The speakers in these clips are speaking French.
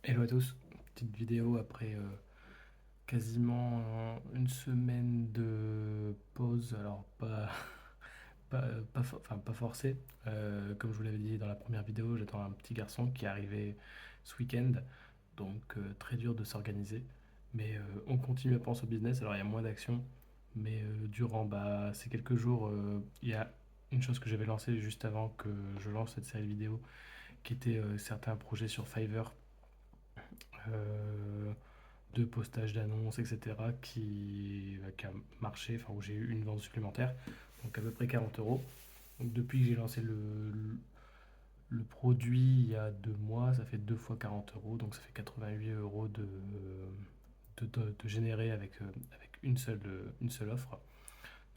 Hello à tous, petite vidéo après quasiment une semaine de pause, alors pas forcée. Comme je vous l'avais dit dans la première vidéo, j'attends un petit garçon qui est arrivé ce week-end, donc très dur de s'organiser. Mais on continue à penser au business, alors il y a moins d'action, mais durant ces quelques jours, il y a une chose que j'avais lancée juste avant que je lance cette série vidéo, qui était certains projets sur Fiverr. euh, de postage d'annonces, etc., qui a marché, enfin où j'ai eu une vente supplémentaire, donc à peu près 40 euros. Donc depuis que j'ai lancé le produit il y a 2 mois, ça fait 2 fois 40 euros, donc ça fait 88 euros de générer avec une seule offre.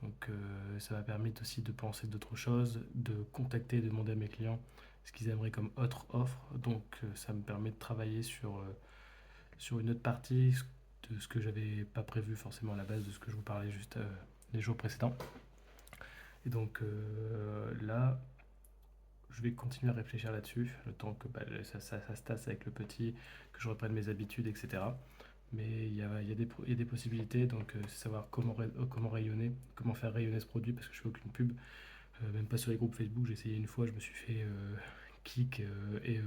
Donc ça m'a permis aussi de penser d'autres choses, de contacter et de demander à mes clients ce qu'ils aimeraient comme autre offre. Donc ça me permet de travailler sur une autre partie de ce que j'avais pas prévu forcément à la base, de ce que je vous parlais juste les jours précédents. Et donc là, je vais continuer à réfléchir là-dessus, le temps que ça se tasse avec le petit, que je reprenne mes habitudes, etc. Mais il y a des possibilités, donc c'est savoir comment rayonner, comment faire rayonner ce produit, parce que je fais aucune pub, même pas sur les groupes Facebook. J'ai essayé une fois, je me suis fait kick et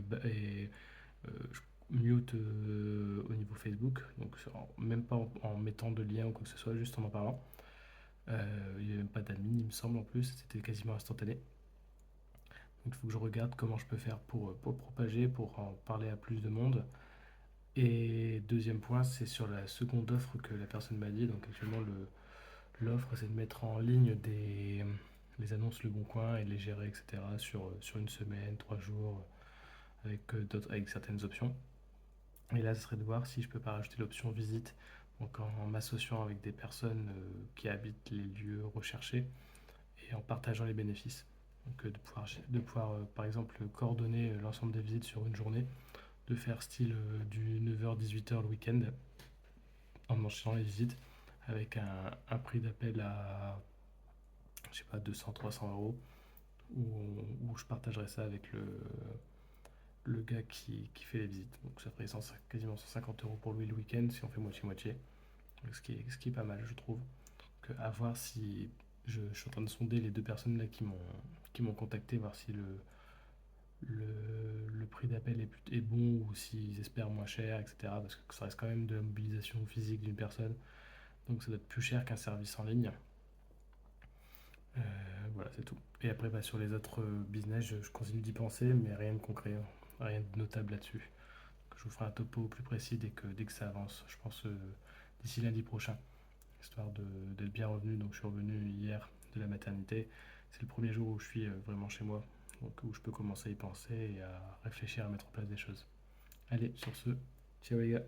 je mute au niveau Facebook, donc même pas en mettant de lien ou quoi que ce soit, juste en parlant. Il n'y avait même pas d'admin, il me semble en plus, c'était quasiment instantané. Donc il faut que je regarde comment je peux faire pour le propager, pour en parler à plus de monde. Et deuxième point, c'est sur la seconde offre que la personne m'a dit. Donc actuellement, l'offre, c'est de mettre en ligne les annonces Le Bon Coin et les gérer, etc. sur une semaine, 3 jours, avec certaines options. Et là, ce serait de voir si je peux pas rajouter l'option visite, donc en m'associant avec des personnes qui habitent les lieux recherchés et en partageant les bénéfices. Donc de pouvoir par exemple, coordonner l'ensemble des visites sur une journée, de faire style du 9h-18h le week-end en enchaînant les visites avec un prix d'appel à, je sais pas, 200-300 euros, où je partagerai ça avec le gars qui fait les visites. Donc ça ferait quasiment 150 euros pour lui le week-end si on fait moitié-moitié. Ce qui est pas mal, je trouve. Donc, à voir si je suis en train de sonder les deux personnes là qui m'ont contacté, voir si le prix d'appel est bon ou s'ils espèrent moins cher, etc. Parce que ça reste quand même de la mobilisation physique d'une personne. Donc ça doit être plus cher qu'un service en ligne. Euh, voilà, c'est tout. Et après, sur les autres business, je continue d'y penser, mais rien de concret, hein. Rien de notable là-dessus. Je vous ferai un topo plus précis dès que ça avance. Je pense d'ici lundi prochain, histoire d'être bien revenu. Donc je suis revenu hier de la maternité. C'est le premier jour où je suis vraiment chez moi, donc où je peux commencer à y penser et à réfléchir à mettre en place des choses. Allez, sur ce, ciao les gars.